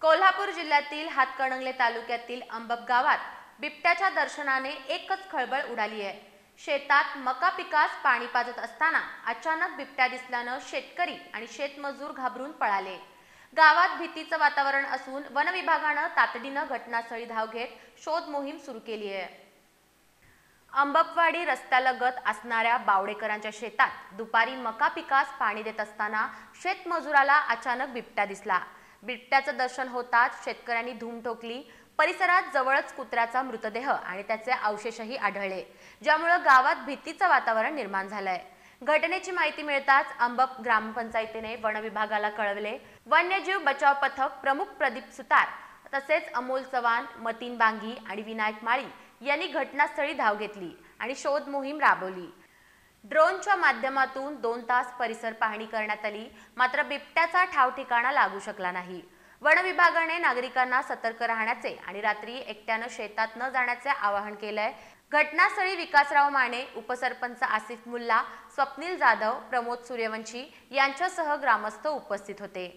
कोल्हापूर जिल्ह्यातील हातकणंगले तालुक्यातील अंबप गावात बिबट्याच्या दर्शनाने एकच खळबळ उडाली आहे। शेतात मका पिकास पाणी पाजत असताना अचानक बिबट्या दिसल्यानं शेतकरी आणि शेतमजूर घाबरून पळाले। गावात भीतीचं वातावरण असून वन विभागानं तातडीनं घटनास्थळी धाव घेत शोध मोहीम सुरू केली आहे। अंबपवाडी रस्त्यालगत असणाऱ्या बावडेकरांच्या शेतात दुपारी मका पिकास पाणी देत असताना शेतमजुराला अचानक बिबट्या दिसला। बिबट्याचं दर्शन होताच शेतकऱ्यांनी धूम ठोकली। परिसरात जवळच कुत्र्याचा मृतदेह आणि त्याचे अवशेषही आढळले, ज्यामुळे गावात भीतीचं वातावरण निर्माण झालंय। घटनेची माहिती मिळताच अंबप ग्रामपंचायतीने वन विभागाला कळवले। वन्यजीव बचाव पथक प्रमुख प्रदीप सुतार तसेच अमोल चव्हाण, मतीन बांगी आणि विनायक माळी यांनी घटनास्थळी धाव घेतली आणि शोध मोहीम राबवली। ड्रोनच्या माध्यमातून 2 तास परिसर पाहणी करण्यात आली, मात्र बिबट्याचा ठाव ठिकाणा लागू शकला नाही। वन विभागाने नागरिकांना सतर्क राहण्याचे आणि रात्री एकट्यानं शेतात न जाण्याचे आवाहन केलंय। घटनास्थळी विकासराव माने, उपसरपंच आसिफ मुल्ला, स्वप्नील जाधव, प्रमोद सूर्यवंशी यांच्यासह ग्रामस्थ उपस्थित होते।